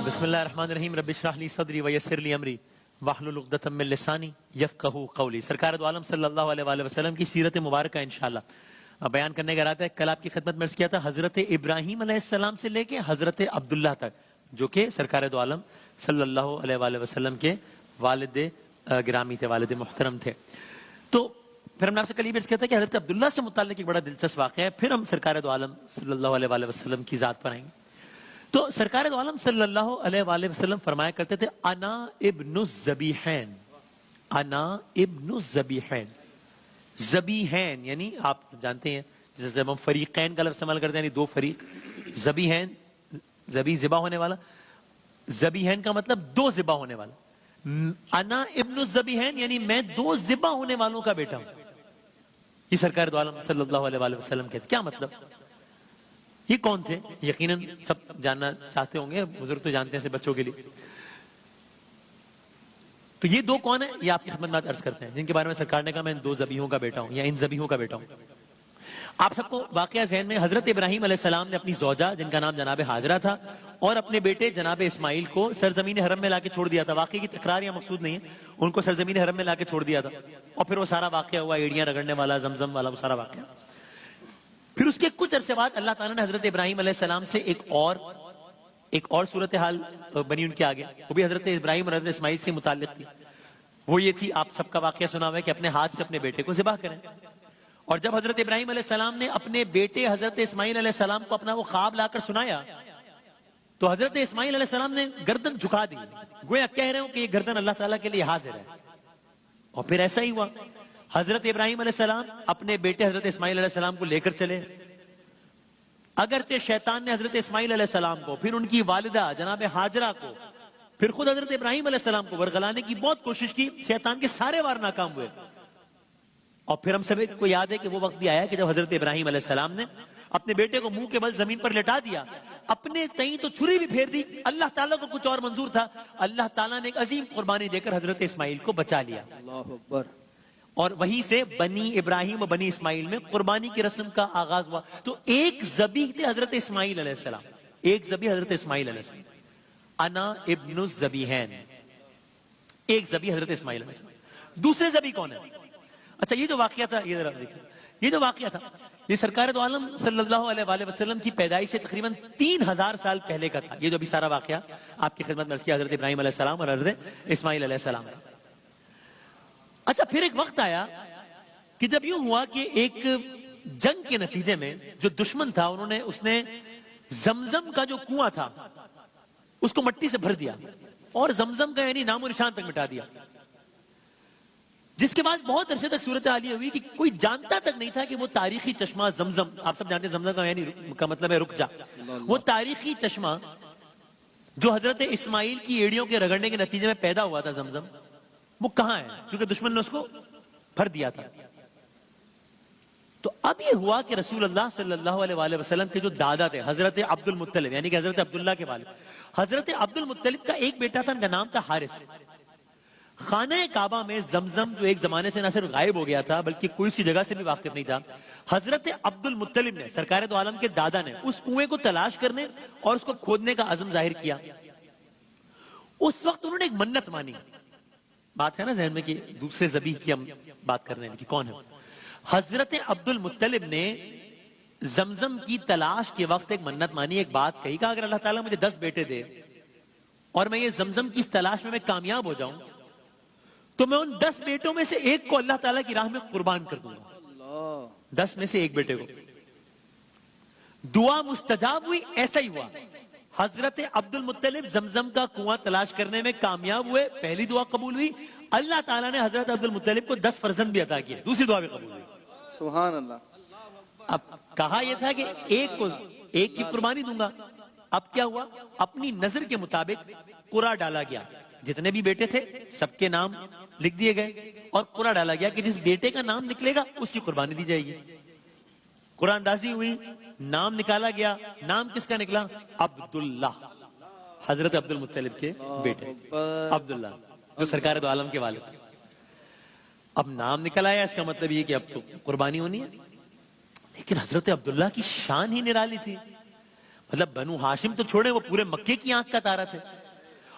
بسم اللہ الرحمن الرحیم رب اشرح لی صدری ویسر لی امری واحلل عقدۃ من لسانی یفقہوا قولی۔ سرکار دو عالم صلی اللہ علیہ وآلہ وسلم کی سیرت مبارکہ انشاءاللہ بیان کرنے کا ارادہ ہے۔ کل آپ کی خدمت میں عرض کیا تھا حضرت ابراہیم علیہ السلام سے لے کے حضرت عبداللہ تک، جو کہ سرکار دو عالم صلی اللہ علیہ وآلہ وسلم کے والد گرامی تھے، والد محترم تھے۔ تو پھر ہم نے آپ سے کل یہ بھی عرض کیا تھا کہ حضرت عبداللہ سے متعلق ایک بڑا دلچسپ واقعہ ہے، پھر ہم سرکار دو عالم صلی اللہ علیہ وآلہ وسلم کی ذات پر آئیں گے۔ تو سرکار دو عالم صلی اللہ علیہ وآلہ وسلم فرمایا کرتے تھے انا ابن الذبیحین، انا ابن الذبیحین۔ ذبیحین یعنی آپ جانتے ہیں جیسے ہم فریقین کا لفظ استعمال کرتے ہیں، یعنی دو فریق۔ ذبیحین، ذبیح ذبح ہونے والا، ذبیحین کا مطلب دو ذبح ہونے والا۔ انا ابن الذبیحین یعنی میں دو ذبح ہونے والوں کا بیٹا ہوں، یہ سرکار دو عالم صلی اللہ علیہ وآلہ وسلم کہتے۔ کیا مطلب؟ یہ کون تھے؟ یقیناً سب جاننا چاہتے ہوں گے، بزرگ تو جانتے ہیں سے بچوں کے لیے۔ تو یہ دو کون ہیں؟ یہ آپ کی خدمت میں عرض کرتے ہیں، جن کے بارے میں سرکار نے کہا میں ان دو ذبیحوں کا بیٹا ہوں یا ان ذبیحوں کا بیٹا ہوں۔ آپ سب کو واقعہ ذہن میں، حضرت ابراہیم علیہ السلام نے اپنی زوجہ جن کا نام جناب ہاجرہ تھا اور اپنے بیٹے جناب اسماعیل کو سرزمین حرم میں لا کے چھوڑ دیا تھا۔ واقعے کی تکرار یا مقصود نہیں ہے، ان کو سرزمین حرم میں لا کے چھوڑ دیا تھا، اور پھر وہ سارا واقعہ ہوا، ایڑیاں رگڑنے والا، زمزم والا، وہ سارا واقعہ۔ پھر اس کے کچھ عرصے بعد اللہ تعالیٰ نے حضرت ابراہیم علیہ السلام سے ایک اور صورتحال بنی ان کے آگے، وہ بھی حضرت ابراہیم اور حضرت اسماعیل سے متعلق تھی۔ وہ یہ تھی، آپ سب کا واقعہ سنا ہوا ہے کہ اپنے ہاتھ سے اپنے بیٹے کو ذبح کریں۔ اور جب حضرت ابراہیم علیہ السلام نے اپنے بیٹے حضرت اسماعیل علیہ السلام کو اپنا وہ خواب لا کر سنایا تو حضرت اسماعیل علیہ السلام نے گردن جھکا دی، گویا کہہ رہے ہوں کہ یہ گردن اللہ تعالیٰ کے لیے حاضر ہے۔ اور پھر ایسا ہی ہوا، حضرت ابراہیم علیہ السلام اپنے بیٹے حضرت اسماعیل علیہ السلام کو لے کر چلے۔ اگرچہ شیطان نے حضرت اسماعیل علیہ السلام کو، پھر ان کی والدہ جناب ہاجرہ کو، پھر خود حضرت ابراہیم علیہ السلام کو ورغلانے کی بہت کوشش کی، شیطان کے سارے وار ناکام ہوئے۔ اور پھر ہم سب کو یاد ہے کہ وہ وقت بھی آیا کہ جب حضرت ابراہیم علیہ السلام نے اپنے بیٹے کو منہ کے بل زمین پر لٹا دیا، اپنے تئیں تو چھری بھی پھیر دی، اللہ تعالیٰ کو کچھ اور منظور تھا، اللہ تعالیٰ نے ایک عظیم قربانی دے کر حضرت اسماعیل کو بچا لیا۔ اللہ اکبر۔ اور وہیں سے بنی ابراہیم و بنی اسماعیل میں قربانی کی رسم کا آغاز ہوا۔ تو ایک ذبیح تھے حضرت اسماعیل علیہ السلام، ایک ذبیح حضرت اسماعیل علیہ السلام، انا ابن الذبیحین، ایک ذبیح حضرت اسماعیل علیہ السلام۔ دوسرے ذبیح کون ہے؟ اچھا، یہ جو واقعہ تھا، یہ ذرا دیکھیں، یہ جو واقعہ تھا یہ سرکار دو عالم صلی اللہ علیہ وآلہ وسلم کی پیدائش سے تقریباً 3000 سال پہلے کا تھا۔ یہ جو ابھی سارا واقعہ آپ کی خدمت میں عرض کیا حضرت ابراہیم علیہ السلام اور حضرت اسماعیل علیہ السلام کا۔ اچھا، پھر ایک وقت آیا کہ جب یوں ہوا کہ ایک جنگ کے نتیجے میں جو دشمن تھا اس نے زمزم کا جو کنواں تھا اس کو مٹی سے بھر دیا اور زمزم کا یعنی نام و نشان تک مٹا دیا، جس کے بعد بہت عرصے تک صورتحال یہ ہوئی کہ کوئی جانتا تک نہیں تھا کہ وہ تاریخی چشمہ زمزم، آپ سب جانتے ہیں زمزم کا یعنی کا مطلب ہے رک جا، وہ تاریخی چشمہ جو حضرت اسماعیل کی ایڑیوں کے رگڑنے کے نتیجے میں پیدا ہوا تھا زمزم، وہ کہاں ہے؟ کیونکہ دشمن نے اس کو بھر دیا تھا۔ تو اب یہ ہوا کہ رسول اللہ صلی اللہ علیہ وآلہ وسلم کے جو دادا تھے حضرت عبد المطلب، یعنی کہ حضرت عبداللہ کے والد، حضرت عبد المطلب کا ایک بیٹا تھا، ان کا نام تھا حارث۔ خانہ کعبہ میں زمزم جو ایک زمانے سے نہ صرف غائب ہو گیا تھا بلکہ کوئی اس کی جگہ سے بھی واقف نہیں تھا، حضرت عبد المطلب نے، سرکار دو عالم کے دادا نے، اس کنویں کو تلاش کرنے اور اس کو کھودنے کا عزم ظاہر کیا۔ اس وقت انہوں نے ایک منت مانی، بات ہے نا ذہن میں کہ دوسرے ذبیح کی ہم بات کر رہے ہیں کہ کون ہے۔ حضرت عبد المطلب نے زمزم کی تلاش کے وقت ایک منت مانی، ایک بات کہی، کہ اگر اللہ تعالیٰ مجھے 10 بیٹے دے اور میں یہ زمزم کی اس تلاش میں کامیاب ہو جاؤں تو میں ان 10 بیٹوں میں سے ایک کو اللہ تعالیٰ کی راہ میں قربان کر دوں گا، 10 میں سے ایک بیٹے کو۔ دعا مستجاب ہوئی، ایسا ہی ہوا۔ حضرت عبد المطلب زمزم کا کنواں تلاش کرنے میں کامیاب ہوئے، پہلی دعا قبول ہوئی، اللہ تعالیٰ نے حضرت عبد المطلب کو 10 فرزند بھی عطا کیے، دوسری دعا بھی قبول ہوئی۔ سبحان اللہ۔ اب کہا یہ تھا کہ ایک کی قربانی دوں گا، اب کیا ہوا؟ اپنی نظر کے مطابق قرعہ ڈالا گیا، جتنے بھی بیٹے تھے سب کے نام لکھ دیے گئے اور قرعہ ڈالا گیا کہ جس بیٹے کا نام نکلے گا اس کی قربانی دی جائے گی۔ قرآن اندازی ہوئی، نام نکالا گیا، نام کس کا نکلا؟ عبداللہ، حضرت عبد المطلب کے بیٹے عبداللہ جو سرکار دو عالم کے والد تھے۔ اب نام نکل آیا، اس کا مطلب یہ کہ اب تو قربانی ہونی ہے، لیکن حضرت عبداللہ کی شان ہی نرالی تھی۔ مطلب بنو ہاشم تو چھوڑے، وہ پورے مکے کی آنکھ کا تارا تھے.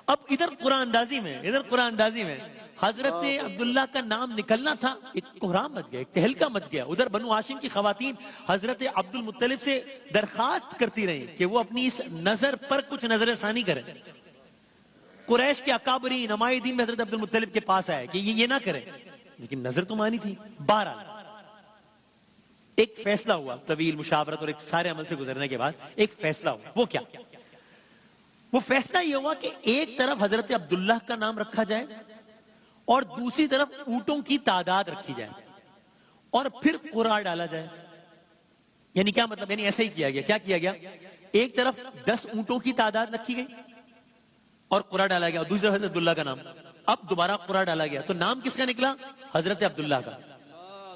اب ادھر قرآن اندازی میں حضرت عبداللہ کا نام نکلنا تھا، ایک کوہرام مچ گیا، ایک تہلکہ مچ گیا. ادھر بنو ہاشم کی خواتین حضرت عبد المطلب سے درخواست کرتی رہیں کہ وہ اپنی اس نظر پر کچھ نظر ثانی کریں. قریش کے اکابرین نمائندین میں حضرت عبد المطلب کے پاس آئے کہ یہ نہ کریں، لیکن نظر تو مانی تھی. بہرحال ایک فیصلہ ہوا، طویل مشاورت اور ایک سارے عمل سے گزرنے کے بعد ایک فیصلہ ہوا. وہ کیا؟ وہ فیصلہ یہ ہوا کہ ایک طرف حضرت عبداللہ کا نام رکھا جائے اور دوسری طرف اونٹوں کی تعداد رکھی جائے اور پھر قرعہ ڈالا جائے. یعنی کیا مطلب؟ یعنی ایسا ہی کیا گیا. کیا کیا گیا؟ ایک طرف 10 اونٹوں کی تعداد رکھی گئی اور قرعہ ڈالا گیا، اور دوسری طرف حضرت عبداللہ کا نام. اب دوبارہ قرعہ ڈالا گیا تو نام کس کا نکلا؟ حضرت عبداللہ کا.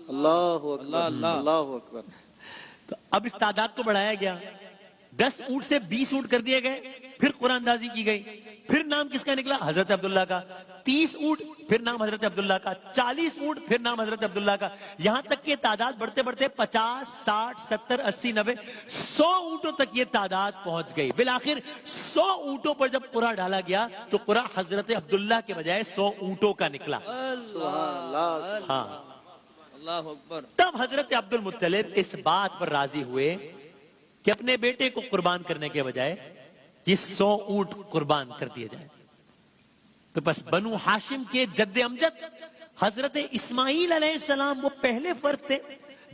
اللہ اکبر اللہ اکبر. تو اب اس تعداد کو بڑھایا گیا، 10 اونٹ سے 20 اونٹ کر دیے گئے، پھر قرآن اندازی کی گئی. پھر نام کس کا نکلا؟ حضرت عبداللہ کا. 30 اونٹ پھر نام حضرت عبداللہ کا. 40 اونٹ پھر نام حضرت عبداللہ کا. یہاں تک کہ تعداد بڑھتے بڑھتے 50 60 70 80 90 100 اونٹوں تک یہ تعداد پہنچ گئی. بالآخر 100 اونٹوں پر جب قرعہ ڈالا گیا تو قرعہ حضرت عبداللہ کے بجائے 100 اونٹوں کا نکلا. سبحان اللہ. ہاں، اللہ اکبر. تب حضرت عبد المطلب اس بات پر راضی ہوئے کہ اپنے بیٹے کو قربان کرنے کے بجائے یہ 100 اونٹ قربان کر دیے جائے. تو بس بنو ہاشم کے جد امجد حضرت اسماعیل علیہ السلام وہ پہلے فرد تھے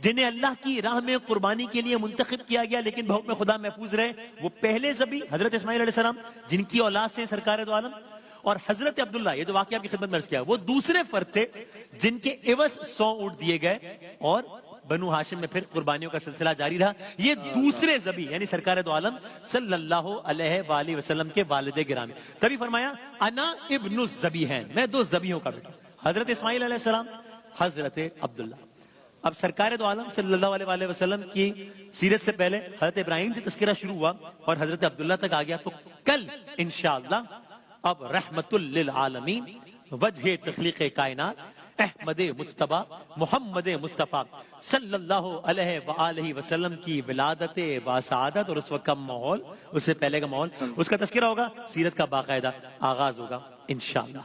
جنہیں اللہ کی راہ میں قربانی کے لیے منتخب کیا گیا لیکن بحکم خدا محفوظ رہے. وہ پہلے ذبی حضرت اسماعیل علیہ السلام جن کی اولاد سے سرکار دو عالم، اور حضرت عبداللہ یہ جو واقعہ آپ کی خدمت میں عرض کیا وہ دوسرے فرد تھے جن کے عوض 100 اونٹ دیے گئے اور بنو ہاشم میں پھر قربانیوں کا سلسلہ جاری رہا. یہ دوسرے ذبی یعنی سرکار دو عالم صلی اللہ علیہ وآلہ وسلم کے والد گرامی. تبھی فرمایا انا ابن الذبیحین، میں 2 ذبیحوں کا بیٹا، حضرت اسماعیل علیہ السلام، حضرت عبداللہ. اب سرکار دو عالم صلی اللہ علیہ وآلہ وسلم کی سیرت سے پہلے حضرت ابراہیم سے تذکرہ شروع ہوا اور حضرت عبداللہ تک آ گیا. تو کل انشاءاللہ اب رحمت للعالمین وجہ تخلیق کائنات احمد مجتبی محمد مصطفیٰ صلی اللہ علیہ وآلہ وسلم کی ولادت باسعادت اور اس وقت کا ماحول، اس سے پہلے کا ماحول، اس کا تذکرہ ہوگا، سیرت کا باقاعدہ آغاز ہوگا انشاءاللہ.